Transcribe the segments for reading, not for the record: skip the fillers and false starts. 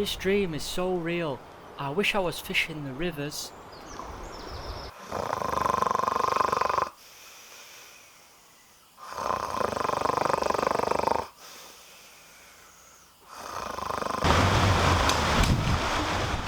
This dream is so real. I wish I was fishing the rivers.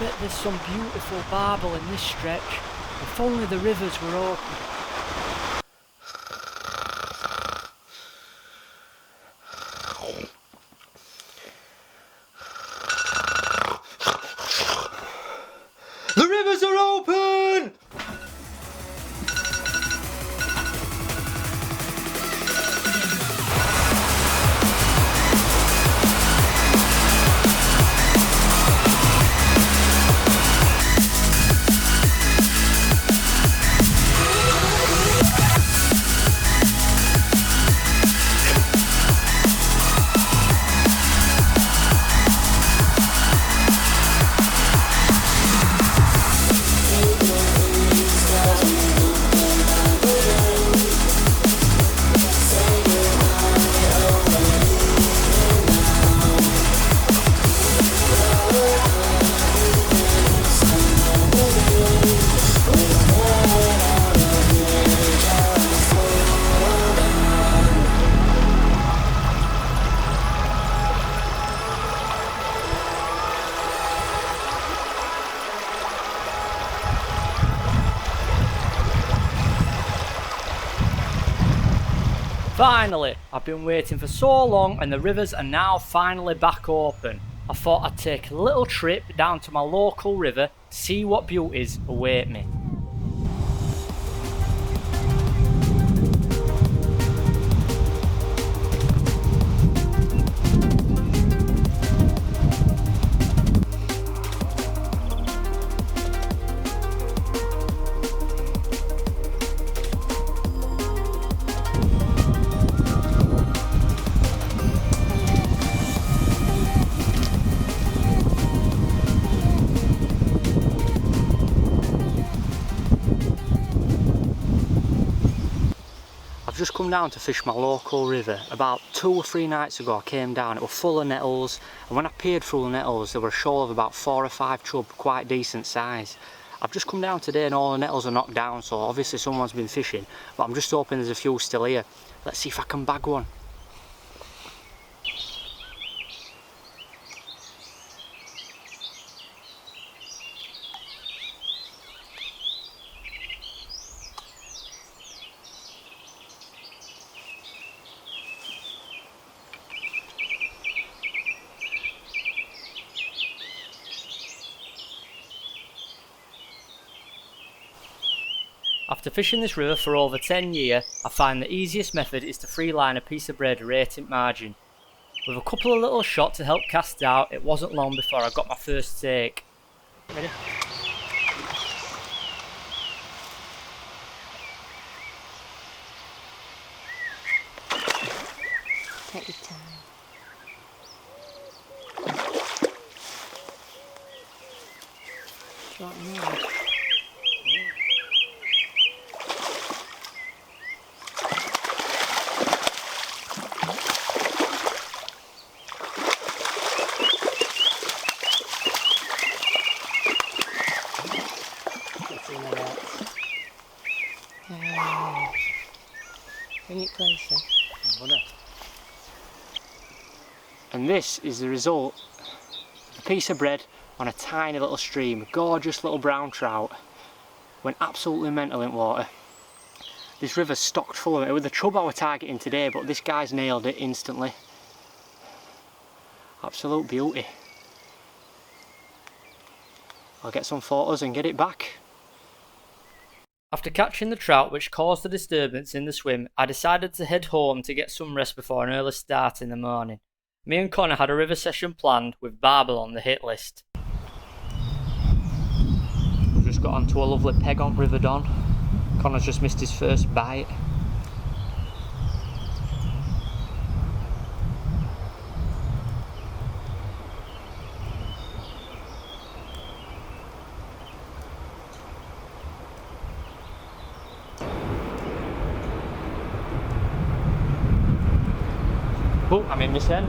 Bet there's some beautiful barbel in this stretch. If only the rivers were open. The rivers are open! Finally! I've been waiting for so long and the rivers are now finally back open. I thought I'd take a little trip down to my local river to see what beauties await me. I've just come down to fish my local river. About 2 or 3 nights ago I came down, it was full of nettles, and when I peered through the nettles there were a shoal of about 4 or 5 chub, quite decent size. I've just come down today and all the nettles are knocked down, so obviously someone's been fishing, but I'm just hoping there's a few still here. Let's see if I can bag one. After fishing this river for over 10 years, I find the easiest method is to free line a piece of bread right in margin. With a couple of little shots to help cast out, it wasn't long before I got my first take. Ready? Take your time. Short more. Bring it closer. And this is the result. A piece of bread on a tiny little stream. A gorgeous little brown trout. Went absolutely mental in water. This river's stocked full of it. It was the chub I was targeting today, but this guy's nailed it instantly. Absolute beauty. I'll get some photos and get it back. After catching the trout which caused the disturbance in the swim, I decided to head home to get some rest before an early start in the morning. Me and Connor had a river session planned with Barbel on the hit list. We've just got onto a lovely peg on River Don. Connor's just missed his first bite. Oh, I'm in this end.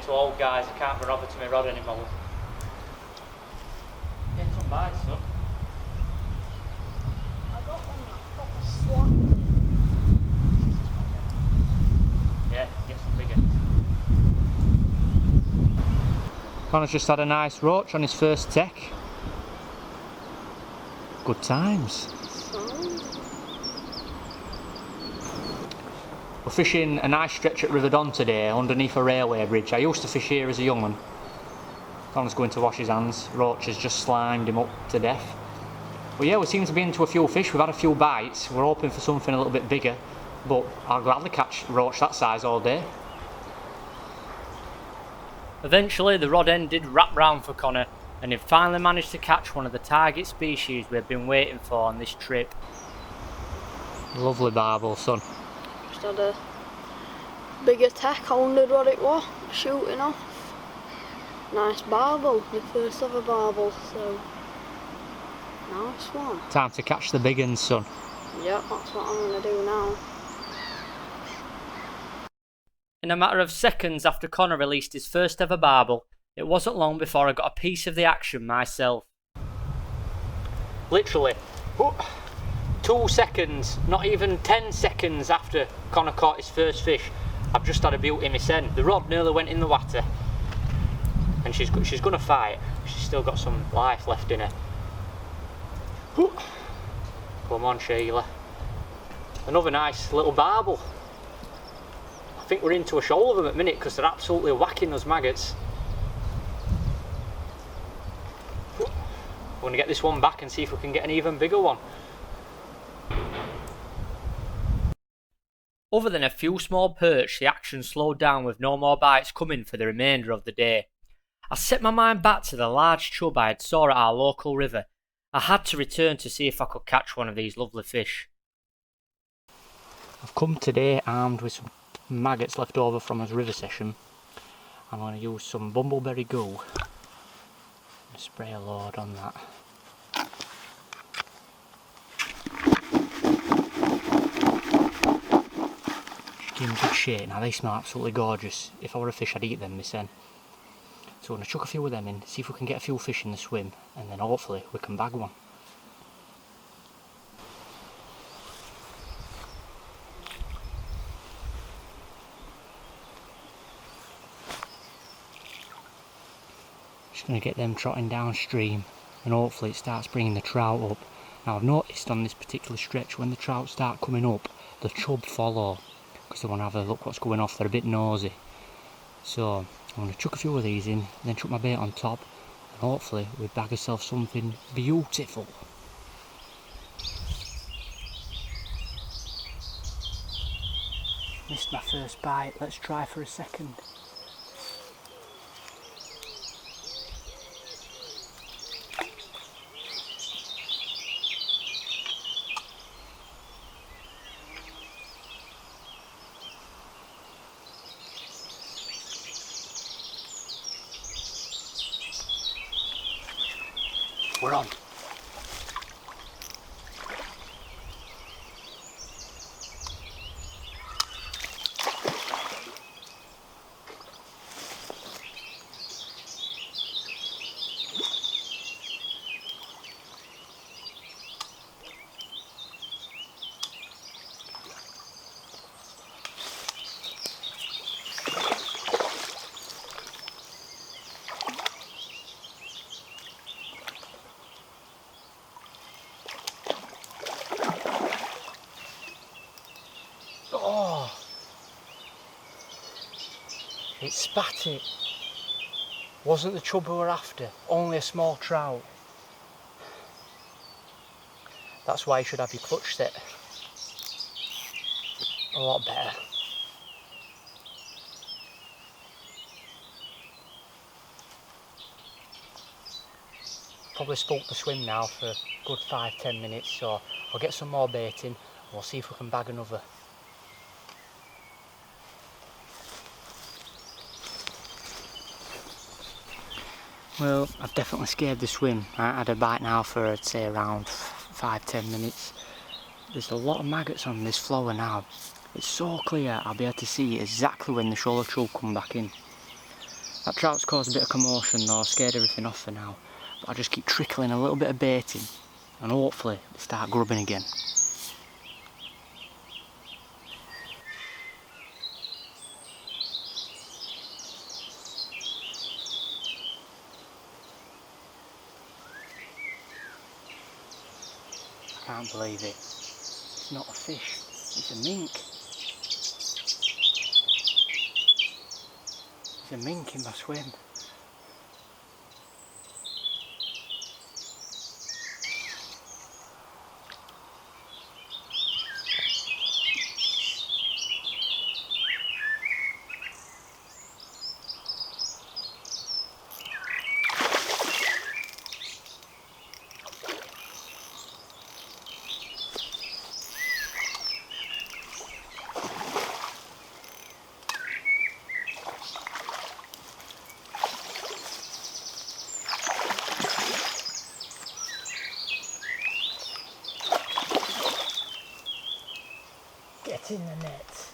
too old, guys. I can't run over to my rod anymore. Get some bites, son. I got one that proper slap. Yeah, get some bigger. Connor's just had a nice roach on his first tech. Good times. We're fishing a nice stretch at River Don today underneath a railway bridge. I used to fish here as a young one. Connor's going to wash his hands. Roach has just slimed him up to death. But yeah, we seem to be into a few fish. We've had a few bites. We're hoping for something a little bit bigger, but I'll gladly catch roach that size all day. Eventually the rod end did wrap round for Connor, and he finally managed to catch one of the target species we've been waiting for on this trip. Lovely barbel, son. Just had a big attack. I wondered what it was. Shooting off. Nice barbel. The first ever barbel. So nice one. Time to catch the big uns, son. Yep, that's what I'm gonna do now. In a matter of seconds after Connor released his first ever barbel, it wasn't long before I got a piece of the action myself. Literally, 2 seconds, not even 10 seconds after Connor caught his first fish, I've just had a beauty miss end. The rod nearly went in the water, and she's going to fight. She's still got some life left in her. Come on, Sheila. Another nice little barbel. I think we're into a shoal of them at the minute because they're absolutely whacking those maggots. We're going to get this one back and see if we can get an even bigger one. Other than a few small perch, the action slowed down with no more bites coming for the remainder of the day. I set my mind back to the large chub I had saw at our local river. I had to return to see if I could catch one of these lovely fish. I've come today armed with some maggots left over from his river session. I'm going to use some bumbleberry goo and spray a load on that. She's in good shape. Now they smell absolutely gorgeous. If I were a fish I'd eat them this end. So I'm going to chuck a few of them in, see if we can get a few fish in the swim, and then hopefully we can bag one. Just going to get them trotting downstream, and hopefully it starts bringing the trout up. Now I've noticed on this particular stretch, when the trout start coming up, the chub follow, because they want to have a look what's going off. They're a bit nosy. So I'm going to chuck a few of these in, then chuck my bait on top, and hopefully we bag ourselves something beautiful. Missed my first bite, let's try for a second. We're on. Oh, it spat it. Wasn't the chub we were after, only a small trout. That's why you should have your clutch set a lot better. Probably spooked the swim now for a good 5-10 minutes, so I'll get some more bait in and we'll see if we can bag another. Well, I've definitely scared the swim. I had a bite now for, I'd say, around 5-10 minutes. There's a lot of maggots on this flower now. It's so clear, I'll be able to see exactly when the shoaler chub come back in. That trout's caused a bit of commotion though, I've scared everything off for now. But I just keep trickling a little bit of bait in and hopefully they start grubbing again. I can't believe it. It's not a fish, it's a mink. There's a mink in my swim. Get in the net.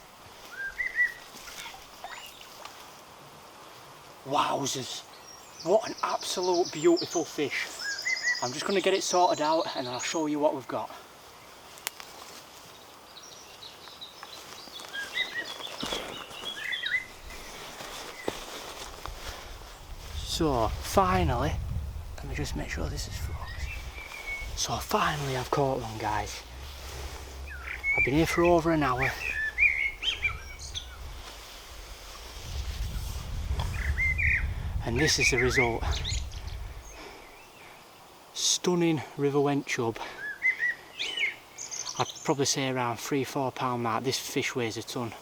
Wowzers, what an absolute beautiful fish. I'm just going to get it sorted out and then I'll show you what we've got. So finally, let me just make sure this is focused. So finally I've caught one, guys. I've been here for over an hour. And this is the result. Stunning river went chub. I'd probably say around 3-4 pound mark. This fish weighs a ton.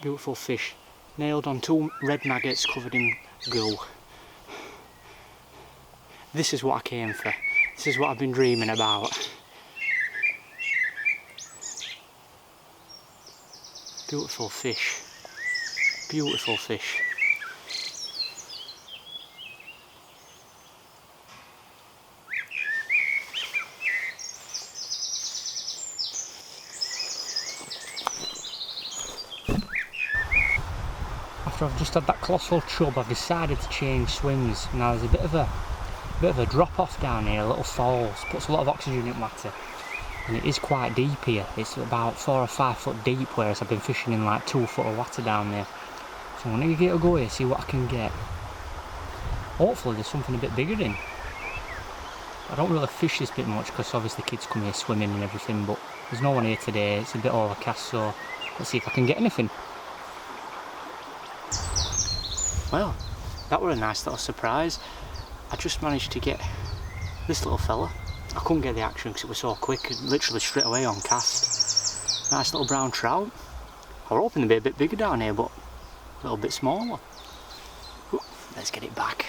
Beautiful fish. Nailed on 2 red maggots covered in goo. This is what I came for. This is what I've been dreaming about. Beautiful fish. Beautiful fish. After I've just had that colossal chub, I've decided to change swims. Now there's a bit of a drop off down here, a little falls, puts a lot of oxygen in water, and it is quite deep here. It's about 4 or 5 foot deep, whereas I've been fishing in like 2 foot of water down there. So I'm gonna give it a go here, see what I can get. Hopefully there's something a bit bigger in. I don't really fish this bit much because obviously kids come here swimming and everything, but there's no one here today. It's a bit overcast, so let's see if I can get anything. Well, that were a nice little surprise. I just managed to get this little fella. I couldn't get the action because it was so quick, literally straight away on cast. Nice little brown trout. I was hoping they'd be a bit bigger down here, but a little bit smaller. Ooh, let's get it back.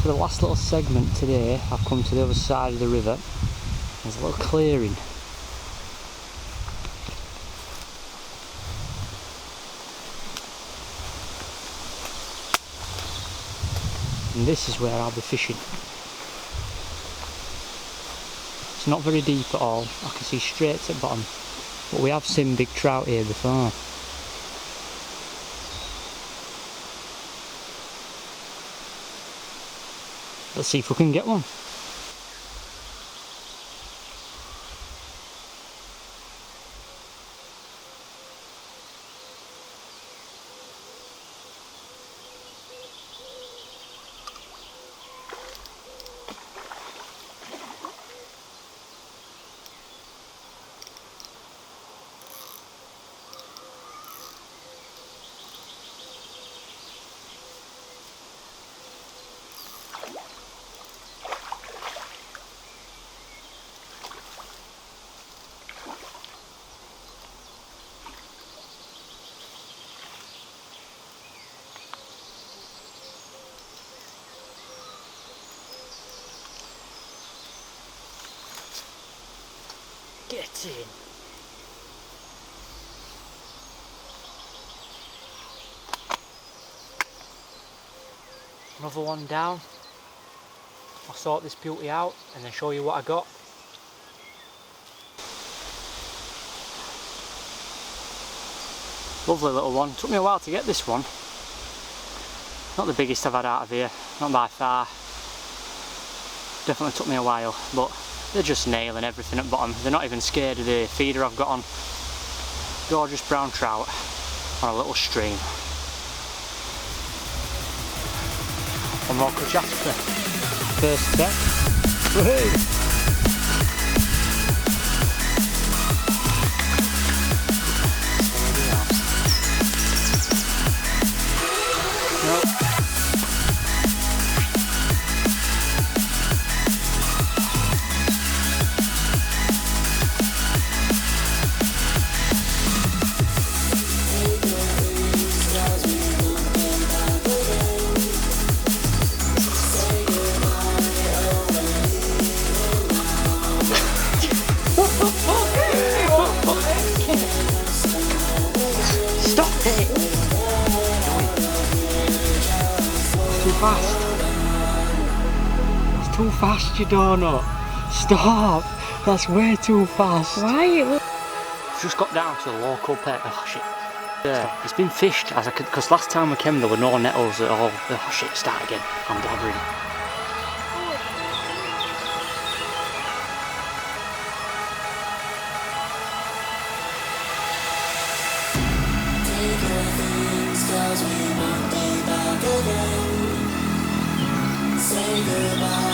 For the last little segment today, I've come to the other side of the river. There's a little clearing. And this is where I'll be fishing. It's not very deep at all, I can see straight to the bottom, but we have seen big trout here before. Let's see if we can get one. Get in. Another one down. I'll sort this beauty out and then show you what I got. Lovely little one. Took me a while to get this one. Not the biggest I've had out of here, not by far. Definitely took me a while, but they're just nailing everything at bottom. They're not even scared of the feeder I've got on. Gorgeous brown trout on a little stream. One more Kuchatka. First step. Woohoo! Stop it! Too fast. It's too fast, you donut. Stop! That's way too fast. Why? Just got down to the local pet. Oh shit. Yeah, it's been fished as I could, because last time we came there were no nettles at all. Oh shit, start again. I'm blabbering. Say goodbye.